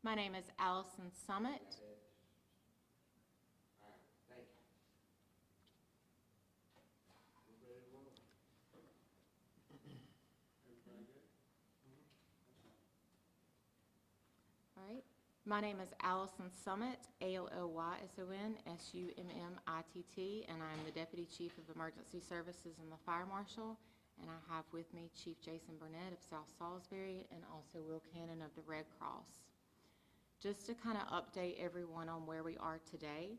My name is Allyson Summitt. All right. My name is Allyson Summitt, ALLYSON, and I'm the Deputy Chief of Emergency Services and the Fire Marshal. And I have with me Chief Jason Burnett of South Salisbury and also Will Cannon of the Red Cross. Just to kind of update everyone on where we are today,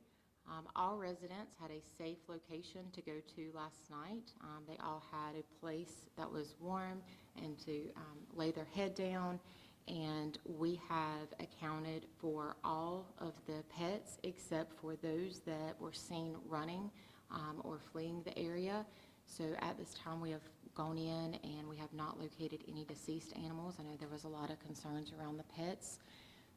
all residents had a safe location to go to last night. They all had a place that was warm and to lay their head down. And we have accounted for all of the pets except for those that were seen running or fleeing the area. So at this time we have gone in and we have not located any deceased animals. I know there was a lot of concerns around the pets.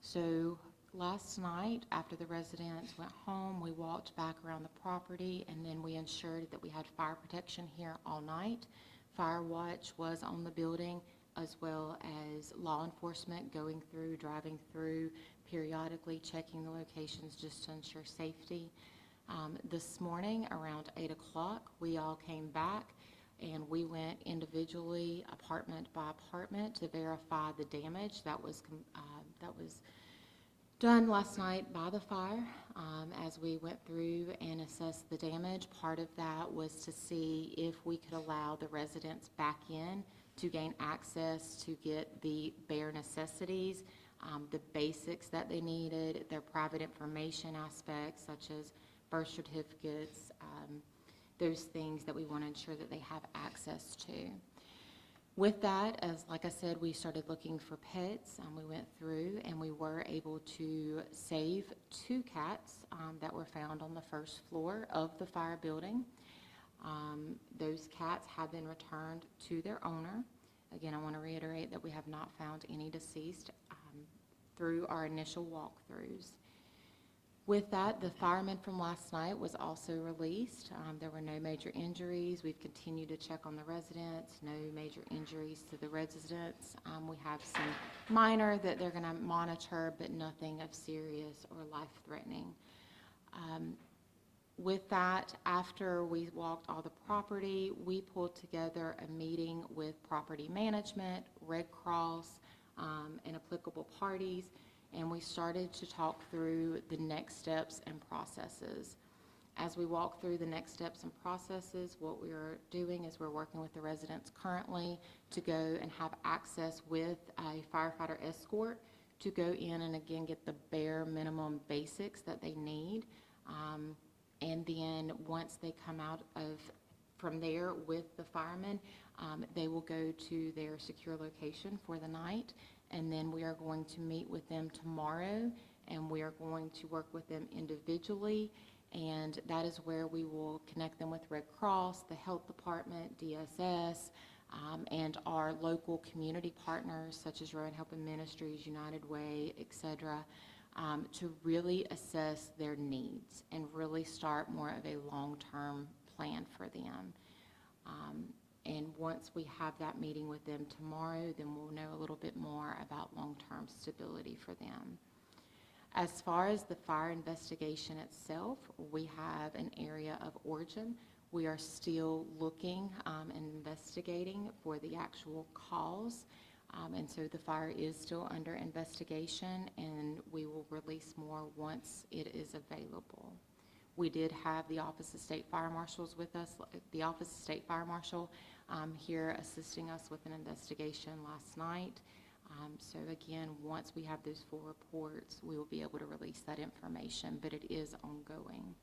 So last night after the residents went home, we walked back around the property and then we ensured that we had fire protection here all night. Fire watch was on the building, as well as law enforcement going through, driving through, periodically checking the locations just to ensure safety. This morning around 8 o'clock, we all came back and we went individually, apartment by apartment, to verify the damage that was done last night by the fire. As we went through and assessed the damage, part of that was to see if we could allow the residents back in to gain access to get the bare necessities, the basics that they needed, their private information aspects such as birth certificates, those things that we want to ensure that they have access to. With that, as like I said, we started looking for pets. We went through and we were able to save 2 cats that were found on the first floor of the fire building. Those cats have been returned to their owner. Again, I want to reiterate that we have not found any deceased through our initial walkthroughs. With that, the fireman from last night was also released. There were no major injuries. We've continued to check on the residents, no major injuries to the residents. We have some minor that they're going to monitor, but nothing of serious or life-threatening. With that, after we walked all the property, we pulled together a meeting with property management, Red Cross, and applicable parties, and we started to talk through the next steps and processes. As we walk through the next steps and processes, what we're doing is we're working with the residents currently to go and have access with a firefighter escort to go in and again get the bare minimum basics that they need. And then once they come out from there with the firemen, they will go to their secure location for the night. And then we are going to meet with them tomorrow and we are going to work with them individually. And that is where we will connect them with Red Cross, the health department, DSS, and our local community partners such as Rowan Helping Ministries, United Way, etc., to really assess their needs and really start more of a long-term plan for them. And once we have that meeting with them tomorrow, then we'll know a little bit more about long-term stability for them. As far as the fire investigation itself, we have an area of origin. We are still looking and investigating for the actual cause. And so the fire is still under investigation and we will release more once it is available. We did have the Office of State Fire Marshals with us, the Office of State Fire Marshal here assisting us with an investigation last night. So again, once we have those full reports, we will be able to release that information, but it is ongoing.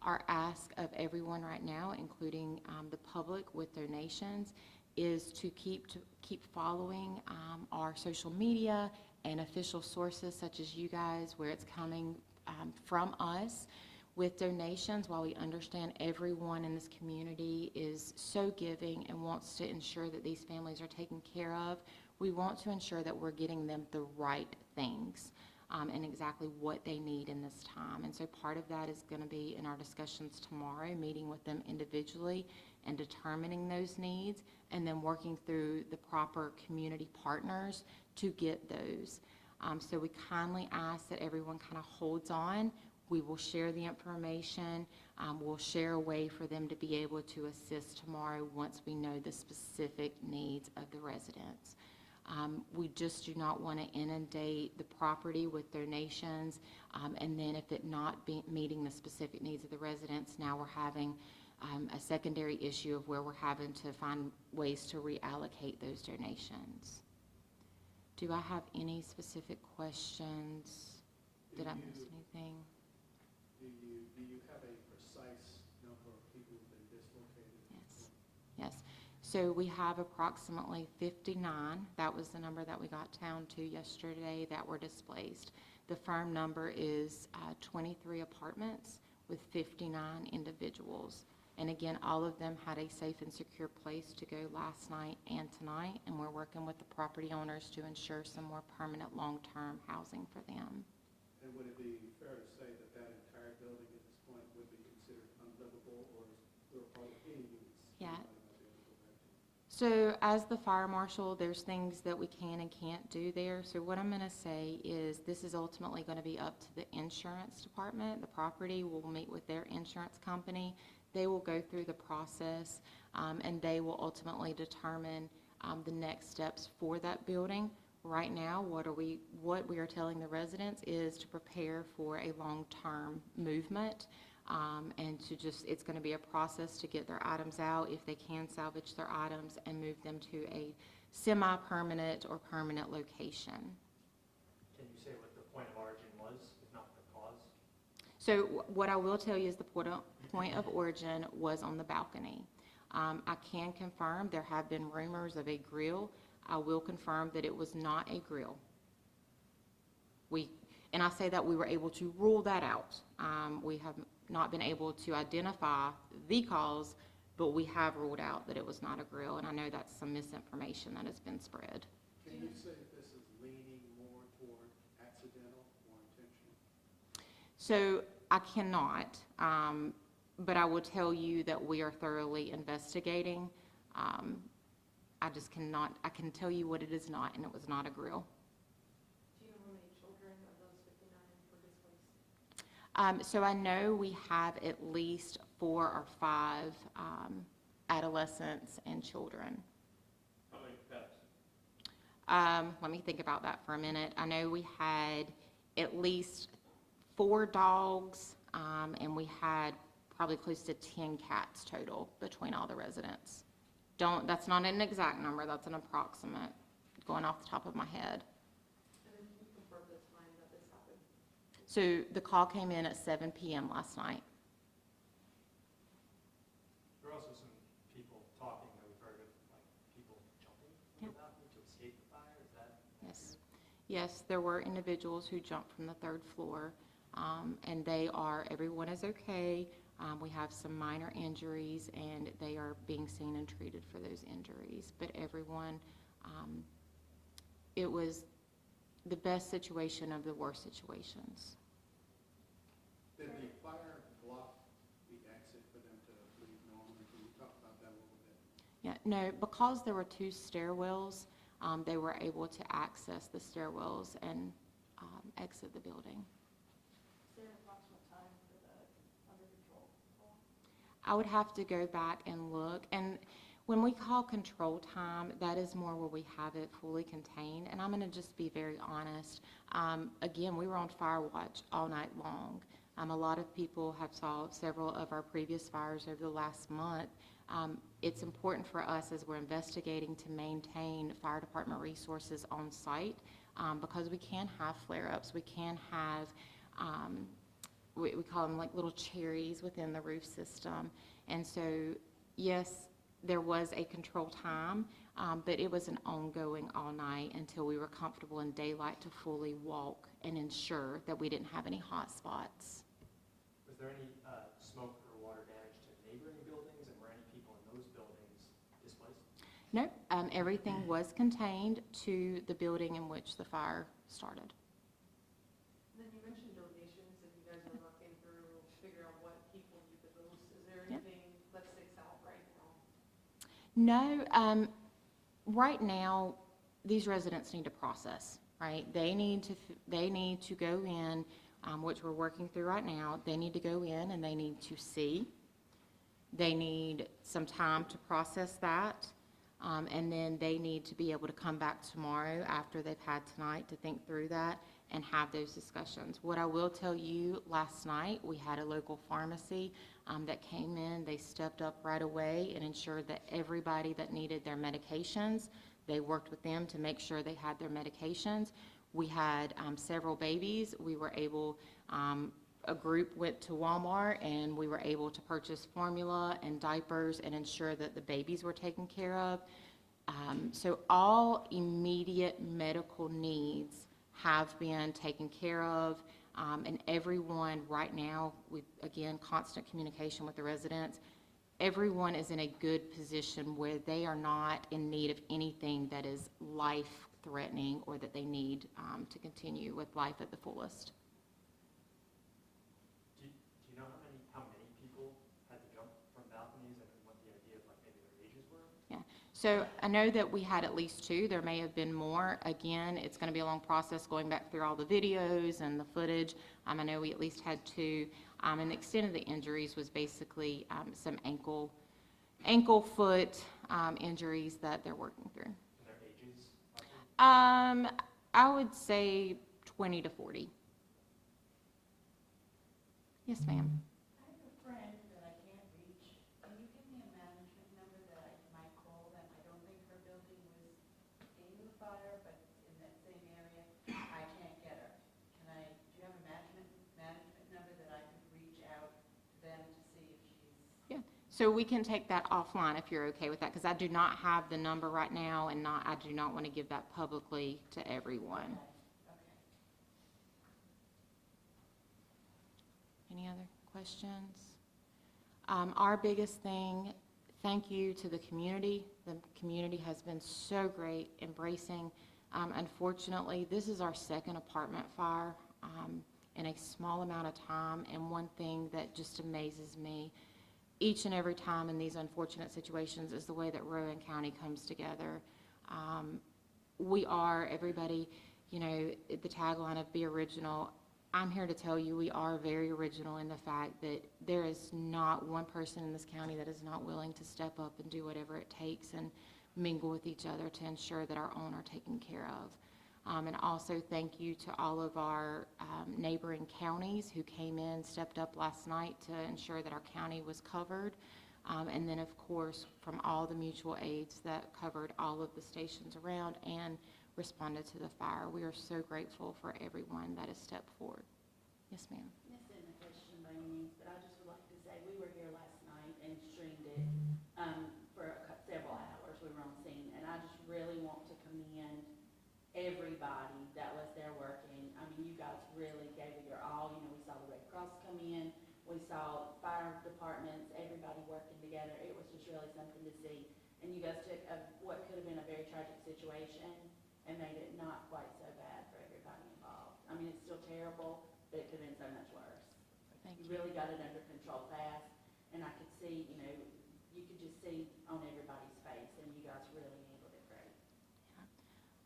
Our ask of everyone right now, including the public with donations, is to keep following our social media and official sources such as you guys, where it's coming from us with donations. While we understand everyone in this community is so giving and wants to ensure that these families are taken care of, we want to ensure that we're getting them the right things and exactly what they need in this time. And so part of that is going to be in our discussions tomorrow, meeting with them individually and determining those needs, and then working through the proper community partners to get those. So we kindly ask that everyone kind of holds on. We will share the information. We'll share a way for them to be able to assist tomorrow once we know the specific needs of the residents. We just do not want to inundate the property with donations, and then if it not be meeting the specific needs of the residents, now we're having a secondary issue of where we're having to find ways to reallocate those donations. Do I have any specific questions? Did I miss anything? Do you have a precise number of people who've been dislocated? Yes. Yes. So we have approximately 59. That was the number that we got down to yesterday that were displaced. The firm number is 23 apartments with 59 individuals. And again, all of them had a safe and secure place to go last night and tonight, and we're working with the property owners to ensure some more permanent long-term housing for them. And would it be fair to say that that entire building at this point would be considered unlivable, or is there probably any units? Yeah. So as the fire marshal, there's things that we can and can't do there. So what I'm going to say is this is ultimately going to be up to the insurance department. The property will meet with their insurance company. They will go through the process, and they will ultimately determine the next steps for that building. Right now, what we are telling the residents is to prepare for a long-term movement, and it's going to be a process to get their items out, if they can salvage their items, and move them to a semi-permanent or permanent location. Can you say what the point of origin was, if not the cause? So what I will tell you is the point of origin was on the balcony. I can confirm there have been rumors of a grill. I will confirm that it was not a grill. And I say that we were able to rule that out. We have not been able to identify the cause, but we have ruled out that it was not a grill, and I know that's some misinformation that has been spread. Can you say if this is leaning more toward accidental or intentional? So I cannot, but I will tell you that we are thoroughly investigating. I just cannot, I can tell you what it is not, and it was not a grill. Do you know how many children of those 59 were displaced? So I know we have at least 4 or 5 adolescents and children. How many pets? Let me think about that for a minute. I know we had at least 4 dogs, and we had probably close to 10 cats total between all the residents. That's not an exact number, that's an approximate, going off the top of my head. And then can you confirm the time that this happened? So the call came in at 7 p.m. last night. There are also some people talking that we've heard of, like people jumping from the balcony to escape the fire. Is that? Yes. Yes, there were individuals who jumped from the 3rd floor, and everyone is okay. We have some minor injuries, and they are being seen and treated for those injuries. But everyone, it was the best situation of the worst situations. Did the fire block the exit for them to leave normally? Can you talk about that a little bit? Yeah, no, because there were 2 stairwells, they were able to access the stairwells and exit the building. Is there an approximate time for the under control call? I would have to go back and look, and when we call control time, that is more where we have it fully contained, and I'm going to just be very honest. Again, we were on fire watch all night long. A lot of people have saw several of our previous fires over the last month. It's important for us as we're investigating to maintain fire department resources on site, because we can have flare-ups. We can have, we call them like little cherries within the roof system. And so, yes, there was a control time, but it was an ongoing all night until we were comfortable in daylight to fully walk and ensure that we didn't have any hot spots. Was there any smoke or water damage to neighboring buildings, and were any people in those buildings displaced? No, everything was contained to the building in which the fire started. And then you mentioned donations, and you guys are working through figuring out what people need the most. Is there Yep. anything that sticks out right now? No, right now, these residents need to process. right? They need to go in, which we're working through right now. They need to go in and they need to see. They need some time to process that. And then they need to be able to come back tomorrow after they've had tonight to think through that and have those discussions. What I will tell you, last night, we had a local pharmacy that came in. They stepped up right away and ensured that everybody that needed their medications, they worked with them to make sure they had their medications. We had several babies. We were able, a group went to Walmart and we were able to purchase formula and diapers and ensure that the babies were taken care of. So all immediate medical needs have been taken care of, and everyone right now, with, again, constant communication with the residents, everyone is in a good position where they are not in need of anything that is life-threatening or that they need to continue with life at the fullest. Do you know how many people had to jump from balconies and what the idea of like maybe their ages were? Yeah, so I know that we had at least 2. There may have been more. Again, it's going to be a long process going back through all the videos and the footage. I know we at least had 2. And the extent of the injuries was basically some ankle, foot injuries that they're working through. And their ages? Roughly? I would say 20 to 40. Yes, ma'am. I have a friend that I can't reach. Can you give me a management number that I might call them? I don't think her building was in the fire, but in that same area. I can't get her. Do you have a management number that I could reach out to them to see if she's? Yeah, so we can take that offline if you're okay with that, because I do not have the number right now, and I do not want to give that publicly to everyone. Okay. Any other questions? Our biggest thing, thank you to the community. The community has been so great, embracing. Unfortunately, this is our second apartment fire in a small amount of time, and one thing that just amazes me each and every time in these unfortunate situations is the way that Rowan County comes together. We are, everybody, you know, the tagline of Be Original. I'm here to tell you we are very original in the fact that there is not one person in this county that is not willing to step up and do whatever it takes and mingle with each other to ensure that our own are taken care of. And also thank you to all of our neighboring counties who came in, stepped up last night to ensure that our county was covered. And then, of course, from all the mutual aids that covered all of the stations around and responded to the fire. We are so grateful for everyone that has stepped forward. Yes, ma'am. This isn't a question by any means, but I just would like to say we were here last night and streamed it for several hours. We were on scene, and I just really want to commend everybody that was there working. I mean, you guys really gave it your all. You know, we saw the Red Cross come in. We saw fire departments, everybody working together. It was just really something to see. And you guys took what could have been a very tragic situation and made it not quite so bad for everybody involved. I mean, it's still terrible, but it could have been so much worse. Thank You you. really got it under control fast, and I could see, you know, you could just see on everybody's face, and you guys really handled it great.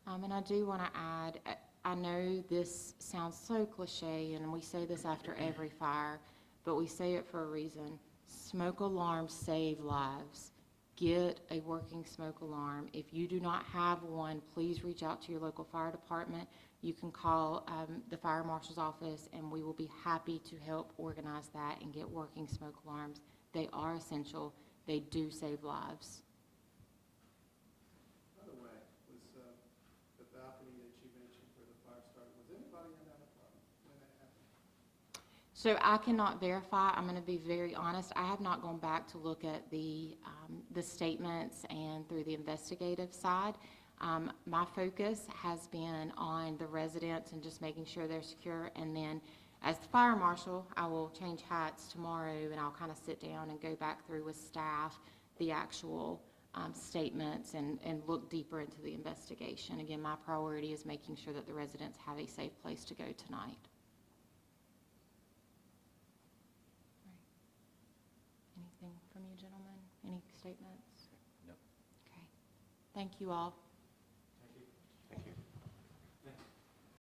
And I do want to add, I know this sounds so cliche, and we say this after every fire, but we say it for a reason. Smoke alarms save lives. Get a working smoke alarm. If you do not have one, please reach out to your local fire department. You can call the fire marshal's office, and we will be happy to help organize that and get working smoke alarms. They are essential. They do save lives. By the way, was the balcony that you mentioned where the fire started, was anybody in that apartment when that happened? So I cannot verify. I'm going to be very honest. I have not gone back to look at the statements and through the investigative side. My focus has been on the residents and just making sure they're secure. And then as the fire marshal, I will change hats tomorrow, and I'll kind of sit down and go back through with staff the actual statements and look deeper into the investigation. Again, my priority is making sure that the residents have a safe place to go tonight. Anything from you, gentlemen? Any statements? No. Okay. Thank you all.